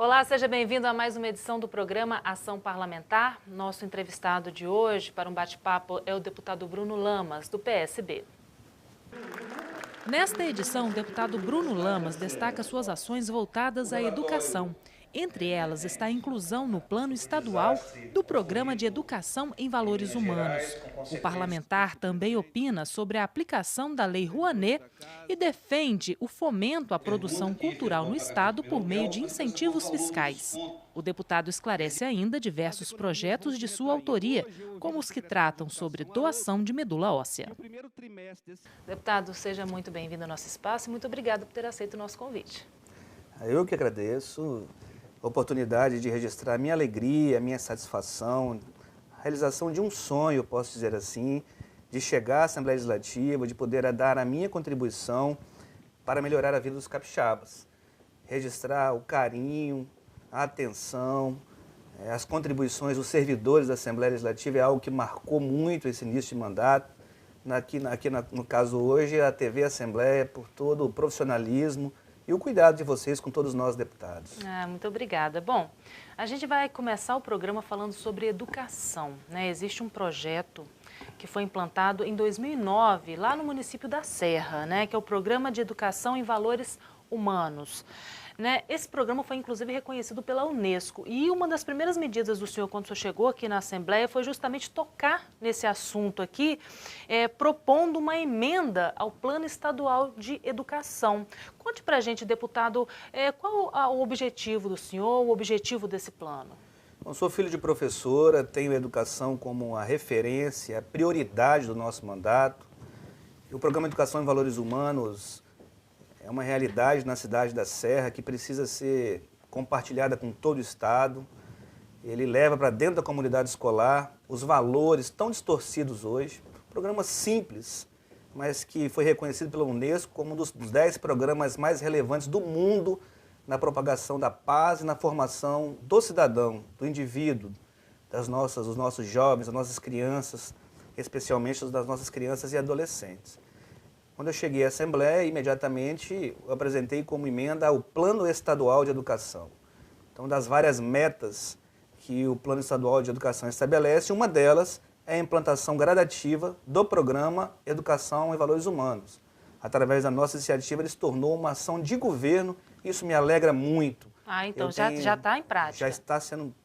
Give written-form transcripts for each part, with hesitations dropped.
Olá, seja bem-vindo a mais uma edição do programa Ação Parlamentar. Nosso entrevistado de hoje para um bate-papo é o deputado Bruno Lamas, do PSB. Nesta edição, o deputado Bruno Lamas destaca suas ações voltadas à educação. Entre elas está a inclusão no plano estadual do Programa de Educação em Valores Humanos. O parlamentar também opina sobre a aplicação da Lei Rouanet e defende o fomento à produção cultural no Estado por meio de incentivos fiscais. O deputado esclarece ainda diversos projetos de sua autoria, como os que tratam sobre doação de medula óssea. Deputado, seja muito bem-vindo ao nosso espaço e muito obrigado por ter aceito o nosso convite. Eu que agradeço a oportunidade de registrar a minha alegria, a minha satisfação, a realização de um sonho, posso dizer assim, de chegar à Assembleia Legislativa, de poder dar a minha contribuição para melhorar a vida dos capixabas. Registrar o carinho, a atenção, as contribuições dos servidores da Assembleia Legislativa é algo que marcou muito esse início de mandato. No caso hoje, a TV Assembleia, por todo o profissionalismo e o cuidado de vocês com todos nós deputados. Muito obrigada. Bom, a gente vai começar o programa falando sobre educação, né? Existe um projeto que foi implantado em 2009, lá no município da Serra, né? Que é o Programa de Educação em Valores Humanos. Né? Esse programa foi, inclusive, reconhecido pela Unesco. E uma das primeiras medidas do senhor, quando o senhor chegou aqui na Assembleia, foi justamente tocar nesse assunto aqui, propondo uma emenda ao Plano Estadual de Educação. Conte para a gente, deputado, qual o objetivo do senhor, o objetivo desse plano? Bom, sou filho de professora, tenho a educação como a referência, a prioridade do nosso mandato. E o Programa de Educação em Valores Humanos é uma realidade na cidade da Serra que precisa ser compartilhada com todo o Estado. Ele leva para dentro da comunidade escolar os valores tão distorcidos hoje. Programa simples, mas que foi reconhecido pela Unesco como um dos 10 programas mais relevantes do mundo na propagação da paz e na formação do cidadão, do indivíduo, dos nossos jovens, das nossas crianças, especialmente das nossas crianças e adolescentes. Quando eu cheguei à Assembleia, imediatamente eu apresentei como emenda o Plano Estadual de Educação. Então, das várias metas que o Plano Estadual de Educação estabelece, uma delas é a implantação gradativa do Programa Educação em Valores Humanos. Através da nossa iniciativa, ele se tornou uma ação de governo, isso me alegra muito. Então já está em prática. Já está sendo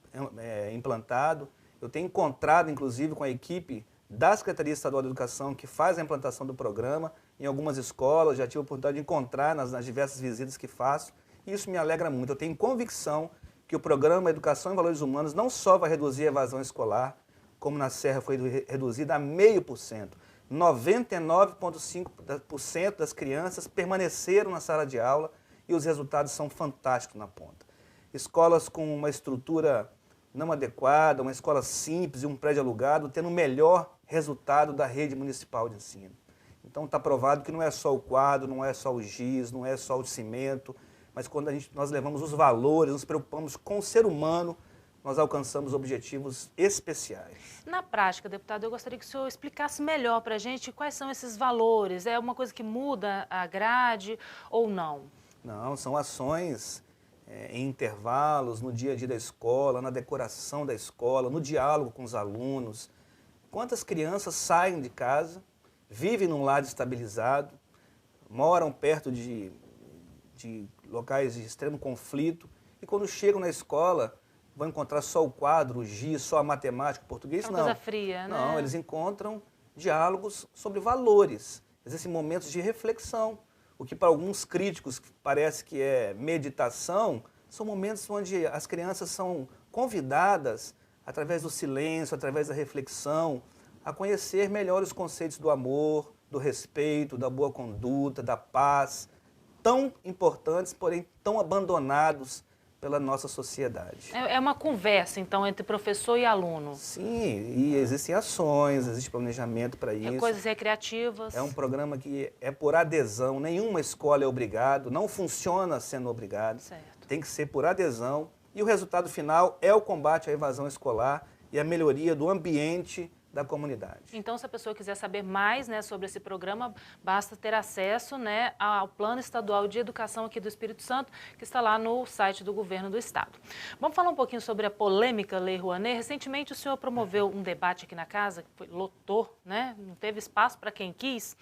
implantado. Eu tenho encontrado, inclusive, com a equipe da Secretaria Estadual de Educação, que faz a implantação do programa, em algumas escolas, já tive a oportunidade de encontrar nas diversas visitas que faço, e isso me alegra muito. Eu tenho convicção que o programa Educação em Valores Humanos não só vai reduzir a evasão escolar, como na Serra foi reduzida a 0,5%. 99,5% das crianças permaneceram na sala de aula e os resultados são fantásticos na ponta. Escolas com uma estrutura não adequada, uma escola simples e um prédio alugado, tendo o melhor resultado da rede municipal de ensino. Então está provado que não é só o quadro, não é só o giz, não é só o cimento, mas quando nós levamos os valores, nos preocupamos com o ser humano, nós alcançamos objetivos especiais. Na prática, deputado, eu gostaria que o senhor explicasse melhor para a gente quais são esses valores. É uma coisa que muda a grade ou não? Não, são ações em intervalos, no dia a dia da escola, na decoração da escola, no diálogo com os alunos. Quantas crianças saem de casa, vivem num lar estabilizado, moram perto de locais de extremo conflito e quando chegam na escola vão encontrar só o quadro, o giz, só a matemática, o português? Não. Coisa fria, né? Não, eles encontram diálogos sobre valores, existem momentos de reflexão. O que para alguns críticos parece que é meditação, são momentos onde as crianças são convidadas, através do silêncio, através da reflexão, a conhecer melhor os conceitos do amor, do respeito, da boa conduta, da paz, tão importantes, porém tão abandonados pela nossa sociedade. É uma conversa, então, entre professor e aluno. Sim, e existem ações, existe planejamento para isso. Coisas recreativas. É um programa que é por adesão, nenhuma escola é obrigado, não funciona sendo obrigado. Certo. Tem que ser por adesão. E o resultado final é o combate à evasão escolar e a melhoria do ambiente da comunidade. Então, se a pessoa quiser saber mais, né, sobre esse programa, basta ter acesso, né, ao Plano Estadual de Educação aqui do Espírito Santo, que está lá no site do Governo do Estado. Vamos falar um pouquinho sobre a polêmica Lei Rouanet. Recentemente o senhor promoveu um debate aqui na casa, que lotou, né, não teve espaço para quem quis.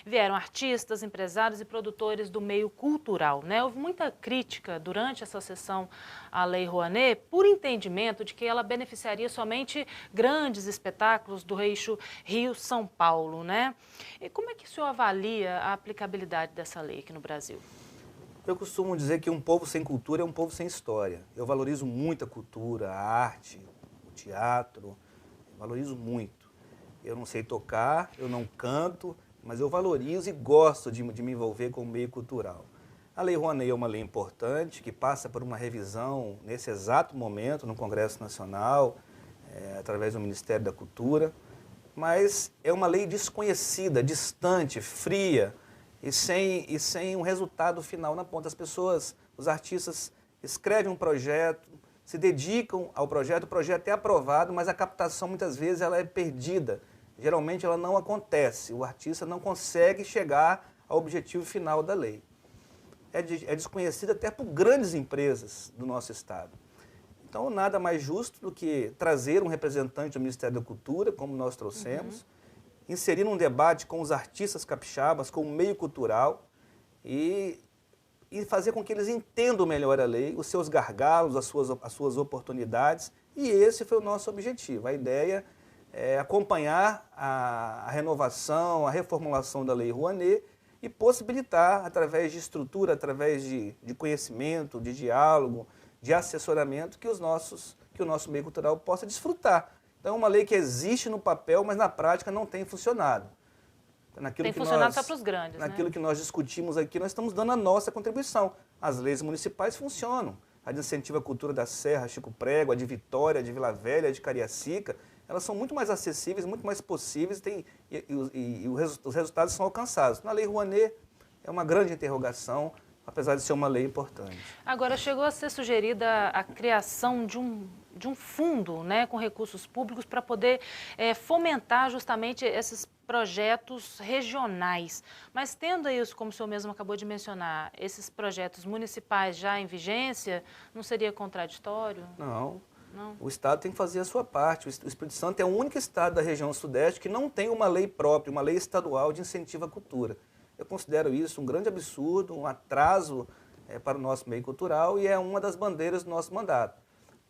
Vieram artistas, empresários e produtores do meio cultural, né? Houve muita crítica durante essa sessão à Lei Rouanet por entendimento de que ela beneficiaria somente grandes espetáculos do eixo Rio-São Paulo, né? E como é que o senhor avalia a aplicabilidade dessa lei aqui no Brasil? Eu costumo dizer que um povo sem cultura é um povo sem história. Eu valorizo muito a cultura, a arte, o teatro, eu valorizo muito. Eu não sei tocar, eu não canto, mas eu valorizo e gosto de me envolver com o meio cultural. A Lei Rouanet é uma lei importante que passa por uma revisão nesse exato momento no Congresso Nacional, através do Ministério da Cultura, mas é uma lei desconhecida, distante, fria e sem um resultado final na ponta. As pessoas, os artistas escrevem um projeto, se dedicam ao projeto, o projeto é aprovado, mas a captação muitas vezes ela é perdida. Geralmente ela não acontece, o artista não consegue chegar ao objetivo final da lei. É desconhecida até por grandes empresas do nosso estado. Então, nada mais justo do que trazer um representante do Ministério da Cultura, como nós trouxemos, inserir um debate com os artistas capixabas, com o meio cultural e fazer com que eles entendam melhor a lei, os seus gargalos, as suas oportunidades. E esse foi o nosso objetivo. A ideia é acompanhar a renovação, a reformulação da Lei Rouanet e possibilitar, através de estrutura, através de conhecimento, de diálogo, de assessoramento, que o nosso meio cultural possa desfrutar. Então, é uma lei que existe no papel, mas na prática não tem funcionado. Tem funcionado só para os grandes, naquilo que nós discutimos aqui, nós estamos dando a nossa contribuição. As leis municipais funcionam. A de incentivo à cultura da Serra, Chico Prego, a de Vitória, a de Vila Velha, a de Cariacica, elas são muito mais acessíveis, muito mais possíveis e os resultados são alcançados. Na Lei Rouanet é uma grande interrogação, apesar de ser uma lei importante. Agora, chegou a ser sugerida a criação de um fundo, né, com recursos públicos para poder fomentar justamente esses projetos regionais. Mas tendo aí, como o senhor mesmo acabou de mencionar, esses projetos municipais já em vigência, não seria contraditório? Não. Não. O Estado tem que fazer a sua parte. O Espírito Santo é o único Estado da região Sudeste que não tem uma lei própria, uma lei estadual de incentivo à cultura. Eu considero isso um grande absurdo, um atraso para o nosso meio cultural e é uma das bandeiras do nosso mandato.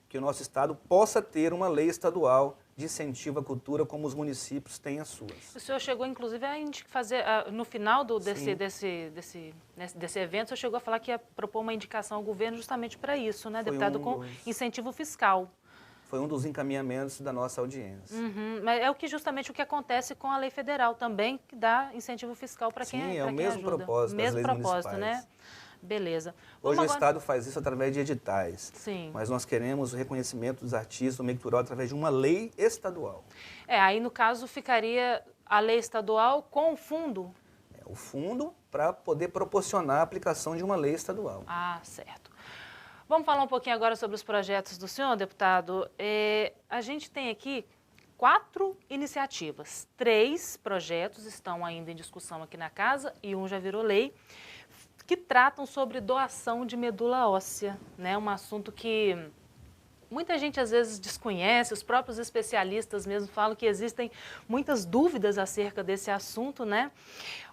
Que o nosso Estado possa ter uma lei estadual de incentivo à cultura como os municípios têm as suas. O senhor chegou, inclusive, a fazer, no final desse evento, o senhor chegou a falar que ia propor uma indicação ao governo justamente para isso, né, deputado, com incentivo fiscal. Foi um dos encaminhamentos da nossa audiência. Mas é justamente o que acontece com a lei federal também, que dá incentivo fiscal para quem ajuda. Sim, é o mesmo propósito das leis municipais. Né? Beleza. Hoje o Estado faz isso através de editais. Sim. Mas nós queremos o reconhecimento dos artistas do meio cultural através de uma lei estadual. Aí no caso ficaria a lei estadual com o fundo? O fundo para poder proporcionar a aplicação de uma lei estadual. Ah, certo. Vamos falar um pouquinho agora sobre os projetos do senhor, deputado. A gente tem aqui 4 iniciativas. 3 projetos estão ainda em discussão aqui na casa e um já virou lei, que tratam sobre doação de medula óssea, né? Um assunto que muita gente às vezes desconhece, os próprios especialistas mesmo falam que existem muitas dúvidas acerca desse assunto, né?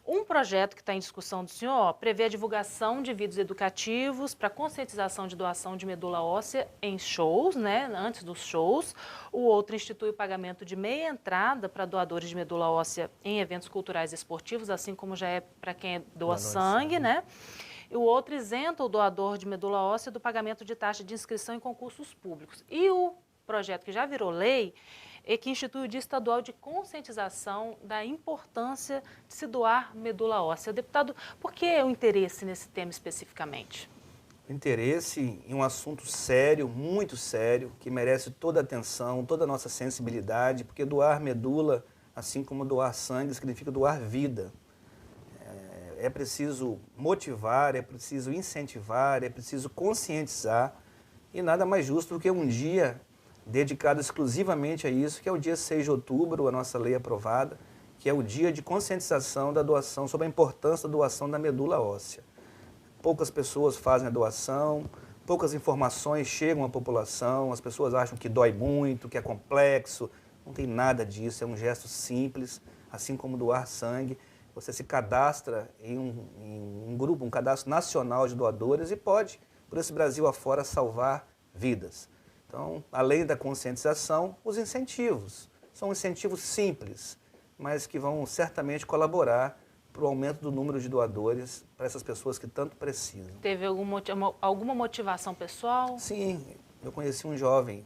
Um projeto que está em discussão do senhor prevê a divulgação de vídeos educativos para conscientização de doação de medula óssea em shows, né, antes dos shows. O outro institui o pagamento de meia entrada para doadores de medula óssea em eventos culturais e esportivos, assim como já é para quem doa sangue, né? E o outro isenta o doador de medula óssea do pagamento de taxa de inscrição em concursos públicos. E o projeto que já virou lei que institui o Dia Estadual de Conscientização da importância de se doar medula óssea. Deputado, por que o interesse nesse tema especificamente? O interesse em um assunto sério, muito sério, que merece toda a atenção, toda a nossa sensibilidade, porque doar medula, assim como doar sangue, significa doar vida. É preciso motivar, é preciso incentivar, é preciso conscientizar, e nada mais justo do que um dia dedicado exclusivamente a isso, que é o dia 6 de outubro, a nossa lei aprovada, que é o dia de conscientização da doação, sobre a importância da doação da medula óssea. Poucas pessoas fazem a doação, poucas informações chegam à população, as pessoas acham que dói muito, que é complexo. Não tem nada disso, é um gesto simples, assim como doar sangue. Você se cadastra em um grupo, um cadastro nacional de doadores e pode, por esse Brasil afora, salvar vidas. Então, além da conscientização, os incentivos. São incentivos simples, mas que vão certamente colaborar para o aumento do número de doadores para essas pessoas que tanto precisam. Teve alguma motivação pessoal? Sim, eu conheci um jovem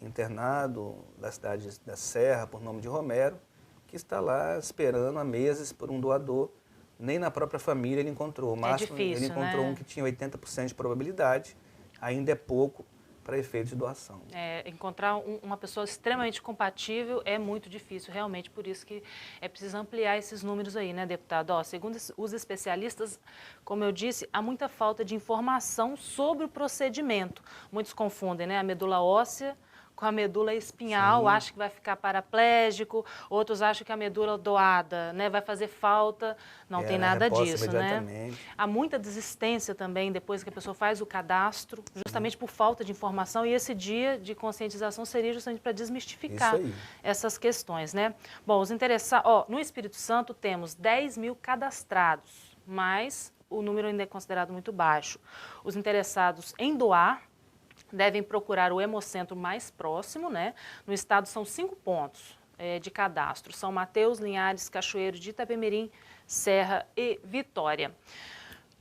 internado da cidade da Serra, por nome de Romero, que está lá esperando há meses por um doador. Nem na própria família ele encontrou. O máximo, difícil, ele encontrou um que tinha 80% de probabilidade, ainda é pouco para efeitos de doação. Encontrar uma pessoa extremamente compatível é muito difícil, realmente, por isso que é preciso ampliar esses números aí, né, deputado? Segundo os especialistas, como eu disse, há muita falta de informação sobre o procedimento. Muitos confundem, né, a medula óssea com a medula espinhal, acham que vai ficar paraplégico, outros acham que a medula doada, né, vai fazer falta, não tem nada disso, né? Há muita desistência também depois que a pessoa faz o cadastro, justamente por falta de informação, e esse dia de conscientização seria justamente para desmistificar essas questões, né? Bom, os interessados, no Espírito Santo temos 10 mil cadastrados, mas o número ainda é considerado muito baixo. Os interessados em doar devem procurar o hemocentro mais próximo, né? No estado são 5 pontos de cadastro. São Mateus, Linhares, Cachoeiro de Itapemirim, Serra e Vitória.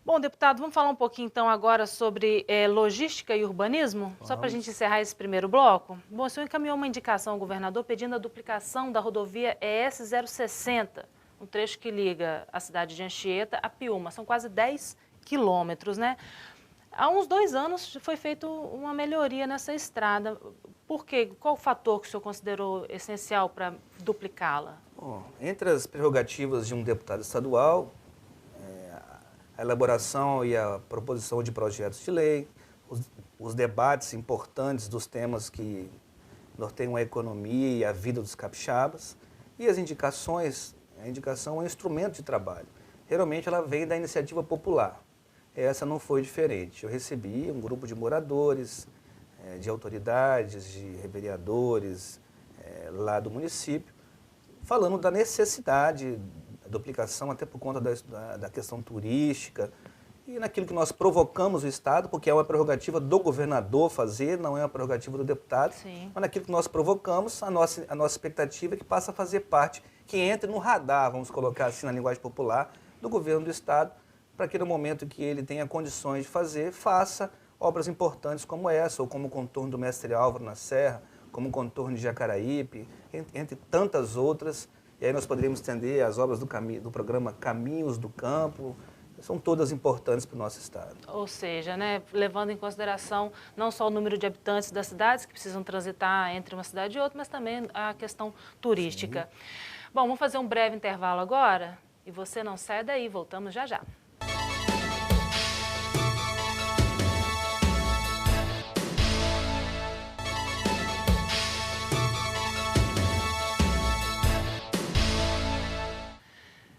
Bom, deputado, vamos falar um pouquinho então agora sobre logística e urbanismo? Só para a gente encerrar esse primeiro bloco. Bom, o senhor encaminhou uma indicação ao governador pedindo a duplicação da rodovia ES 060, um trecho que liga a cidade de Anchieta a Piúma. São quase 10 quilômetros, né? Há uns 2 anos foi feita uma melhoria nessa estrada. Por quê? Qual o fator que o senhor considerou essencial para duplicá-la? Bom, entre as prerrogativas de um deputado estadual, a elaboração e a proposição de projetos de lei, os debates importantes dos temas que norteiam a economia e a vida dos capixabas, e as indicações. A indicação é um instrumento de trabalho. Geralmente ela vem da iniciativa popular. Essa não foi diferente. Eu recebi um grupo de moradores, de autoridades, de vereadores lá do município, falando da necessidade da duplicação, até por conta da questão turística, e naquilo que nós provocamos o Estado, porque é uma prerrogativa do governador fazer, não é uma prerrogativa do deputado, mas naquilo que nós provocamos, a nossa expectativa é que passe a fazer parte, que entre no radar, vamos colocar assim na linguagem popular, do governo do Estado, para que no momento que ele tenha condições de fazer, faça obras importantes como essa, ou como o contorno do Mestre Álvaro na Serra, como o contorno de Jacaraípe, entre tantas outras. E aí nós poderíamos estender as obras do programa Caminhos do Campo, são todas importantes para o nosso estado. Ou seja, né, levando em consideração não só o número de habitantes das cidades que precisam transitar entre uma cidade e outra, mas também a questão turística. Bom, vamos fazer um breve intervalo agora e você não sai daí, voltamos já já.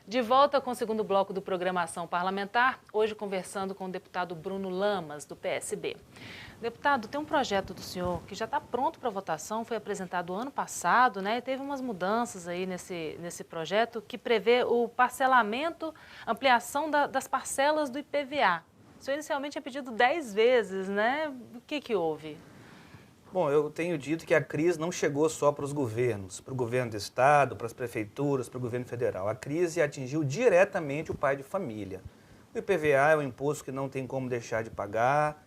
De volta com o segundo bloco do Programação Parlamentar, hoje conversando com o deputado Bruno Lamas, do PSB. Deputado, tem um projeto do senhor que já está pronto para votação, foi apresentado ano passado, né? E teve umas mudanças aí nesse projeto que prevê o parcelamento, ampliação das parcelas do IPVA. O senhor inicialmente tinha pedido 10 vezes, né? O que houve? Bom, eu tenho dito que a crise não chegou só para os governos, para o governo do estado, para as prefeituras, para o governo federal. A crise atingiu diretamente o pai de família. O IPVA é um imposto que não tem como deixar de pagar,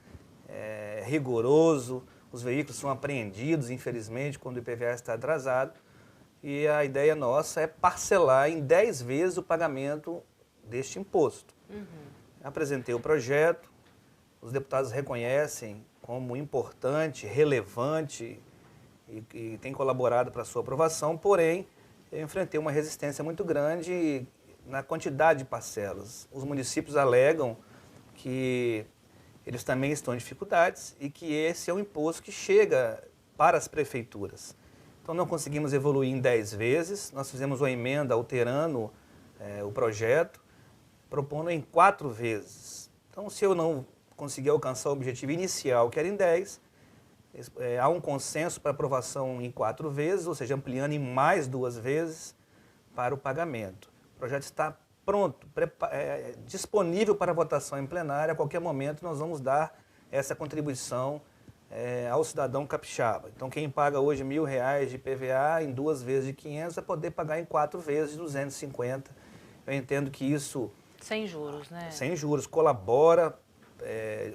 é rigoroso, os veículos são apreendidos, infelizmente, quando o IPVA está atrasado. E a ideia nossa é parcelar em 10 vezes o pagamento deste imposto. Apresentei o projeto, os deputados reconhecem como importante, relevante e tem colaborado para a sua aprovação, porém, eu enfrentei uma resistência muito grande na quantidade de parcelas. Os municípios alegam que eles também estão em dificuldades e que esse é um imposto que chega para as prefeituras. Então, não conseguimos evoluir em 10 vezes, nós fizemos uma emenda alterando o projeto, propondo em 4 vezes. Então, se eu não conseguir alcançar o objetivo inicial, que era em 10, há um consenso para aprovação em 4 vezes, ou seja, ampliando em mais 2 vezes para o pagamento. O projeto está pronto, disponível para votação em plenária. A qualquer momento nós vamos dar essa contribuição ao cidadão capixaba. Então, quem paga hoje R$ 1.000 de IPVA em 2 vezes de 500 vai poder pagar em 4 vezes de 250. Eu entendo que isso... Sem juros, né? Sem juros, colabora,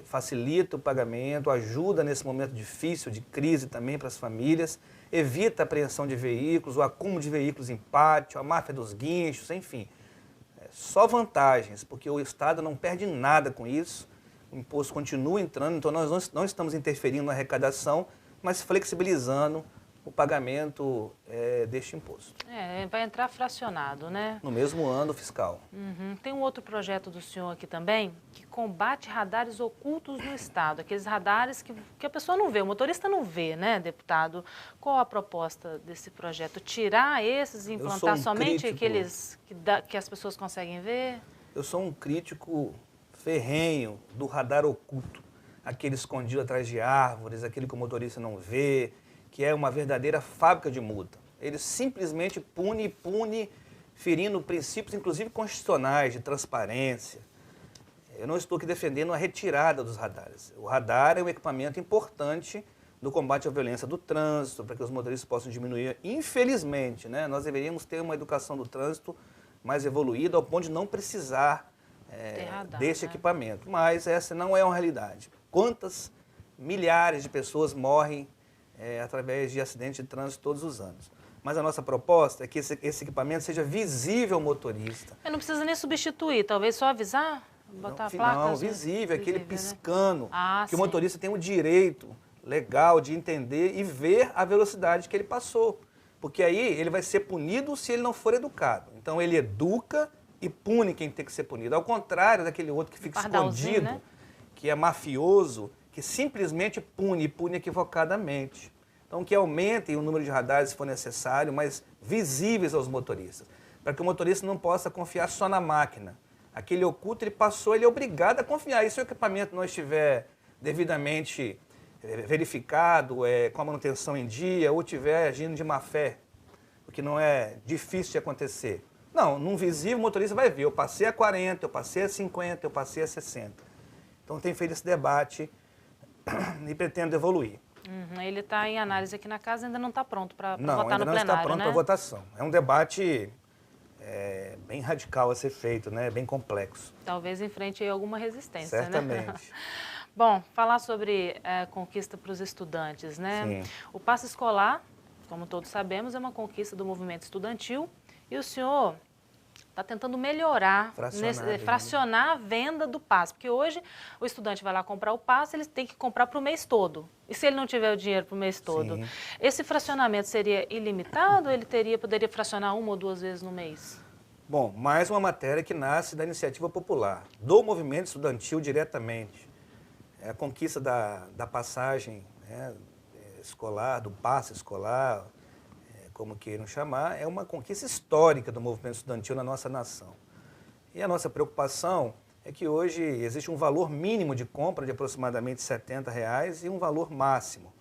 facilita o pagamento, ajuda nesse momento difícil de crise também para as famílias, evita a apreensão de veículos, o acúmulo de veículos em pátio, a máfia dos guinchos, enfim. Só vantagens, porque o Estado não perde nada com isso, o imposto continua entrando, então nós não estamos interferindo na arrecadação, mas flexibilizando o pagamento deste imposto. Vai entrar fracionado, né? No mesmo ano fiscal. Uhum. Tem um outro projeto do senhor aqui também, que combate radares ocultos no Estado, aqueles radares que a pessoa não vê, o motorista não vê, né, deputado? Qual a proposta desse projeto? Tirar esses e implantar somente aqueles que as pessoas conseguem ver? Eu sou um crítico ferrenho do radar oculto, aquele escondido atrás de árvores, aquele que o motorista não vê, que é uma verdadeira fábrica de multa. Ele simplesmente pune, ferindo princípios, inclusive constitucionais, de transparência. Eu não estou aqui defendendo a retirada dos radares. O radar é um equipamento importante no combate à violência do trânsito, para que os motoristas possam diminuir. Infelizmente, né, nós deveríamos ter uma educação do trânsito mais evoluída, ao ponto de não precisar desse equipamento. Mas essa não é uma realidade. Quantas milhares de pessoas morrem através de acidentes de trânsito todos os anos. Mas a nossa proposta é que esse equipamento seja visível ao motorista. Não precisa nem substituir, talvez só avisar, botar a placa? Não, visível, aquele piscando, né? que o motorista tem o direito legal de entender e ver a velocidade que ele passou. Porque aí ele vai ser punido se ele não for educado. Então ele educa e pune quem tem que ser punido. Ao contrário daquele outro que fica escondido, né? Que é mafioso, que simplesmente pune equivocadamente. Então, que aumentem o número de radares se for necessário, mas visíveis aos motoristas, para que o motorista não possa confiar só na máquina. Aquele oculto, ele passou, ele é obrigado a confiar. E se o equipamento não estiver devidamente verificado, com a manutenção em dia, ou estiver agindo de má fé, o que não é difícil de acontecer. Não, num visível o motorista vai ver, eu passei a 40, eu passei a 50, eu passei a 60. Então, tem feito esse debate e pretendo evoluir. Ele está em análise aqui na casa, ainda não está pronto para votar no plenário, Não, ainda não está pronto para votação. É um debate bem radical a ser feito, né? Bem complexo. Talvez enfrente alguma resistência, certamente. Né? Bom, falar sobre conquista para os estudantes, né? Sim. O passe escolar, como todos sabemos, é uma conquista do movimento estudantil e o senhor está tentando melhorar, fracionar a venda do passe, porque hoje o estudante vai lá comprar o passe, ele tem que comprar para o mês todo. E se ele não tiver o dinheiro para o mês todo? Sim. Esse fracionamento seria ilimitado ou ele poderia fracionar 1 ou 2 vezes no mês? Bom, mais uma matéria que nasce da iniciativa popular, do movimento estudantil diretamente. A conquista da passagem, né, escolar, do passe escolar, como queiram chamar, é uma conquista histórica do movimento estudantil na nossa nação. E a nossa preocupação é que hoje existe um valor mínimo de compra de aproximadamente R$ 70 e um valor máximo.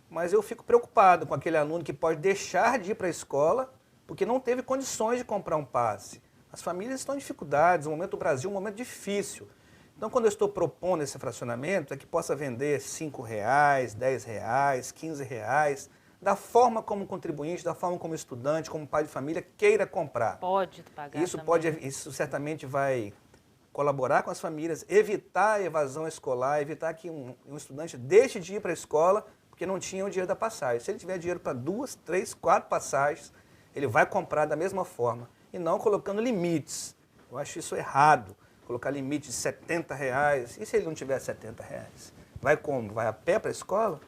Mas eu fico preocupado com aquele aluno que pode deixar de ir para a escola porque não teve condições de comprar um passe. As famílias estão em dificuldades, o momento do Brasil é um momento difícil. Então, quando eu estou propondo esse fracionamento, é que possa vender R$ 5, R$ 10, R$ 15, da forma como contribuinte, da forma como estudante, como pai de família, queira comprar. Pode pagar Isso certamente vai colaborar com as famílias, evitar a evasão escolar, evitar que um estudante deixe de ir para a escola porque não tinha o dinheiro da passagem. Se ele tiver dinheiro para 2, 3, 4 passagens, ele vai comprar da mesma forma e não colocando limites. Eu acho isso errado, colocar limite de R$ 70. E se ele não tiver R$ 70? Vai como? Vai a pé para a escola?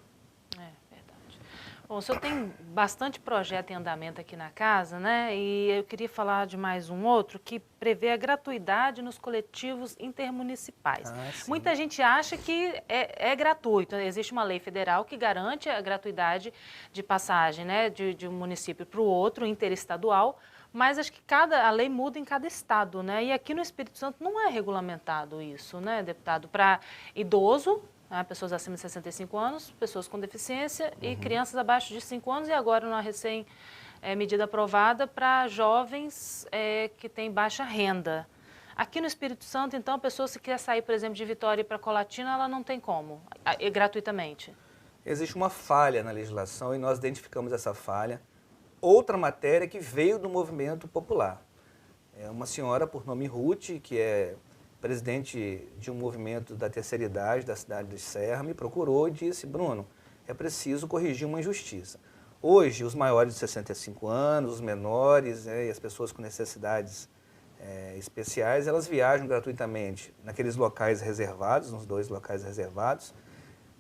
Bom, o senhor tem bastante projeto em andamento aqui na casa, né? E eu queria falar de mais um outro que prevê a gratuidade nos coletivos intermunicipais. Muita gente acha que é gratuito. Existe uma lei federal que garante a gratuidade de passagem, né, de um município para o outro, interestadual, mas acho que a lei muda em cada estado, né? E aqui no Espírito Santo não é regulamentado isso, né, deputado? Para idoso, pessoas acima de 65 anos, pessoas com deficiência e crianças abaixo de 5 anos, e agora uma medida aprovada para jovens que têm baixa renda. Aqui no Espírito Santo, então, a pessoa se quer sair, por exemplo, de Vitória para Colatina, ela não tem como, gratuitamente. Existe uma falha na legislação e nós identificamos essa falha. Outra matéria que veio do movimento popular. É uma senhora por nome Ruth, que é presidente de um movimento da terceira idade da cidade de Serra, me procurou e disse: Bruno, é preciso corrigir uma injustiça. Hoje, os maiores de 65 anos, os menores e as pessoas com necessidades especiais, elas viajam gratuitamente naqueles locais reservados, nos 2 locais reservados,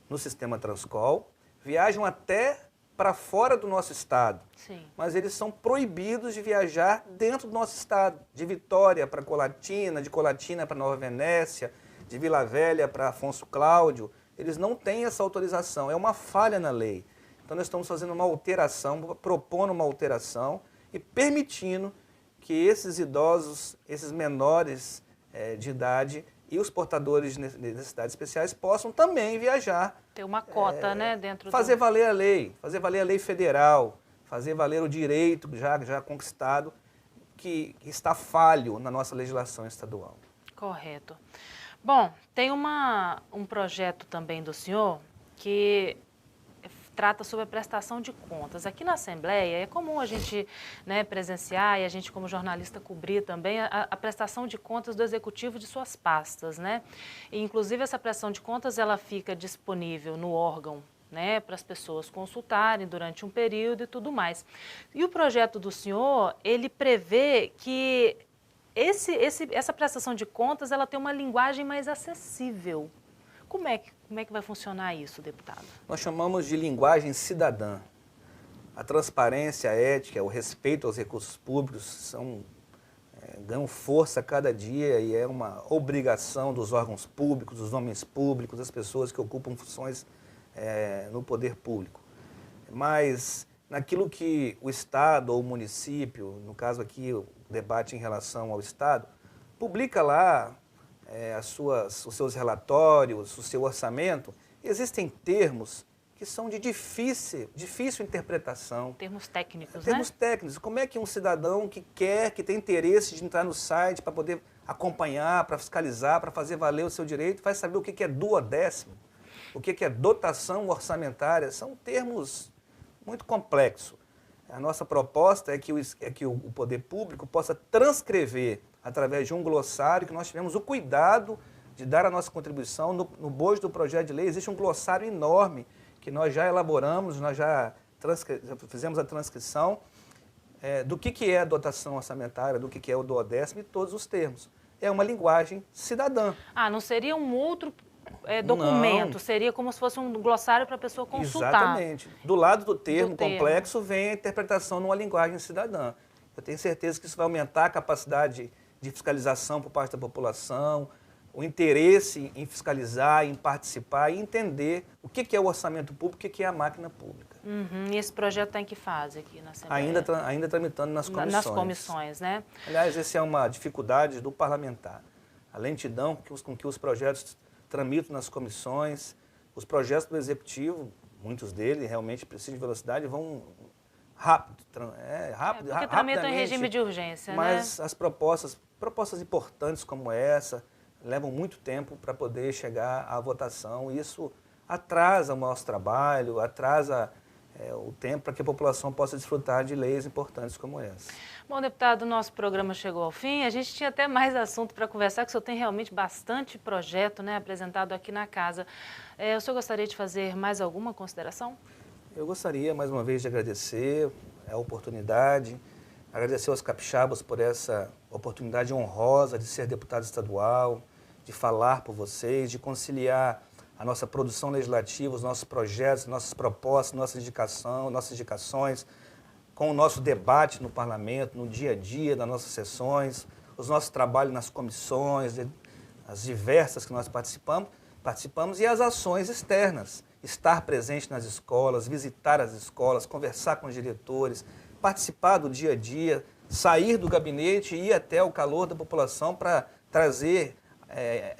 no sistema Transcol, viajam até para fora do nosso estado. Sim. Mas eles são proibidos de viajar dentro do nosso estado. De Vitória para Colatina, de Colatina para Nova Venécia, de Vila Velha para Afonso Cláudio. Eles não têm essa autorização, é uma falha na lei. Então nós estamos fazendo uma alteração, propondo uma alteração e permitindo que esses idosos, esses menores de idade e os portadores de necessidades especiais possam também viajar. Ter uma cota, né, dentro fazer valer a lei federal, fazer valer o direito já conquistado, que está falho na nossa legislação estadual. Correto. Bom, tem um projeto também do senhor que trata sobre a prestação de contas. Aqui na Assembleia é comum a gente, né, presenciar e a gente como jornalista cobrir também a prestação de contas do Executivo de suas pastas, né? E, inclusive essa prestação de contas ela fica disponível no órgão, né, para as pessoas consultarem durante um período e tudo mais. E o projeto do senhor, ele prevê que essa prestação de contas ela tem uma linguagem mais acessível. Como é que vai funcionar isso, deputado? Nós chamamos de linguagem cidadã. A transparência, a ética, o respeito aos recursos públicos ganham força a cada dia e é uma obrigação dos órgãos públicos, dos homens públicos, das pessoas que ocupam funções no poder público. Mas naquilo que o Estado ou o município, no caso aqui o debate em relação ao Estado, publica lá os seus relatórios, o seu orçamento, existem termos que são de difícil interpretação. Termos técnicos, Termos técnicos. Como é que um cidadão que tem interesse de entrar no site para poder acompanhar, para fiscalizar, para fazer valer o seu direito, vai saber o que é duodécimo, o que é dotação orçamentária? São termos muito complexos. A nossa proposta é que o poder público possa transcrever através de um glossário, que nós tivemos o cuidado de dar a nossa contribuição. No bojo do projeto de lei existe um glossário enorme que nós já elaboramos, nós já fizemos a transcrição do que é a dotação orçamentária, do que é o duodécimo e todos os termos. É uma linguagem cidadã. Não seria um outro documento, não. Seria como se fosse um glossário para a pessoa consultar. Exatamente. Do lado do termo complexo vem a interpretação numa linguagem cidadã. Eu tenho certeza que isso vai aumentar a capacidade de fiscalização por parte da população, o interesse em fiscalizar, em participar e entender o que é o orçamento público e o que é a máquina pública. E esse projeto está em que fase aqui na Assembleia? Ainda tramitando nas comissões. Nas comissões, né? Aliás, essa é uma dificuldade do parlamentar. A lentidão com que os projetos tramitam nas comissões, os projetos do Executivo, muitos deles realmente precisam de velocidade, vão rápido, porque tramitam em regime de urgência, mas né? As propostas importantes como essa levam muito tempo para poder chegar à votação. Isso atrasa o nosso trabalho, atrasa o tempo para que a população possa desfrutar de leis importantes como essa. Bom, deputado, o nosso programa chegou ao fim. A gente tinha até mais assunto para conversar, que o senhor tem realmente bastante projeto, né, apresentado aqui na casa. O senhor gostaria de fazer mais alguma consideração? Eu gostaria, mais uma vez, de agradecer a oportunidade, agradecer aos capixabas por essa oportunidade honrosa de ser deputado estadual, de falar por vocês, de conciliar a nossa produção legislativa, os nossos projetos, nossas propostas, nossas indicações, com o nosso debate no parlamento, no dia a dia das nossas sessões, os nossos trabalhos nas comissões, as diversas que nós participamos e as ações externas. Estar presente nas escolas, visitar as escolas, conversar com os diretores, participar do dia a dia, sair do gabinete e ir até o calor da população para trazer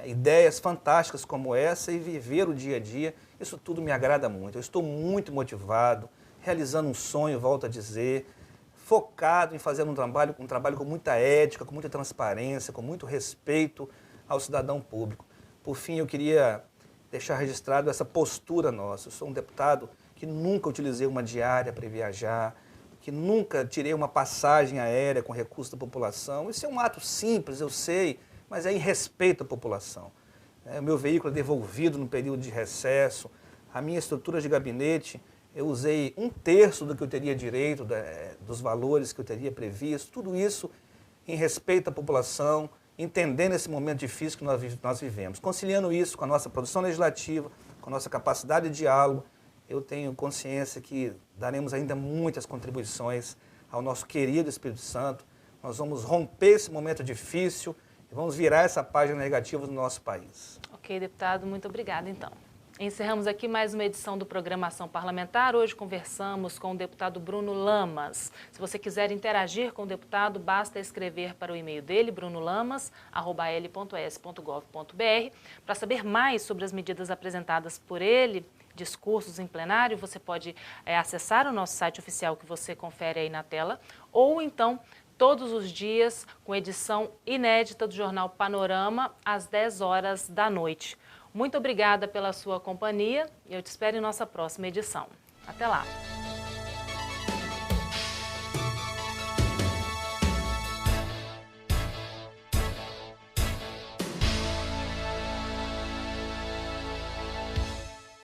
ideias fantásticas como essa e viver o dia a dia. Isso tudo me agrada muito. Eu estou muito motivado, realizando um sonho, volto a dizer, focado em fazer um trabalho com muita ética, com muita transparência, com muito respeito ao cidadão público. Por fim, eu queria deixar registrado essa postura nossa. Eu sou um deputado que nunca utilizei uma diária para viajar, que nunca tirei uma passagem aérea com recurso da população. Isso é um ato simples, eu sei, mas é em respeito à população. O meu veículo é devolvido no período de recesso, a minha estrutura de gabinete, eu usei 1/3 do que eu teria direito, dos valores que eu teria previsto, tudo isso em respeito à população, entendendo esse momento difícil que nós vivemos. Conciliando isso com a nossa produção legislativa, com a nossa capacidade de diálogo, eu tenho consciência que daremos ainda muitas contribuições ao nosso querido Espírito Santo. Nós vamos romper esse momento difícil e vamos virar essa página negativa do nosso país. Ok, deputado, muito obrigada, então. Encerramos aqui mais uma edição do Programação Parlamentar. Hoje conversamos com o deputado Bruno Lamas. Se você quiser interagir com o deputado, basta escrever para o e-mail dele, brunolamas@l.es.gov.br. Para saber mais sobre as medidas apresentadas por ele, discursos em plenário, você pode acessar o nosso site oficial que você confere aí na tela, ou então todos os dias com edição inédita do Jornal Panorama às 10 horas da noite. Muito obrigada pela sua companhia e eu te espero em nossa próxima edição. Até lá!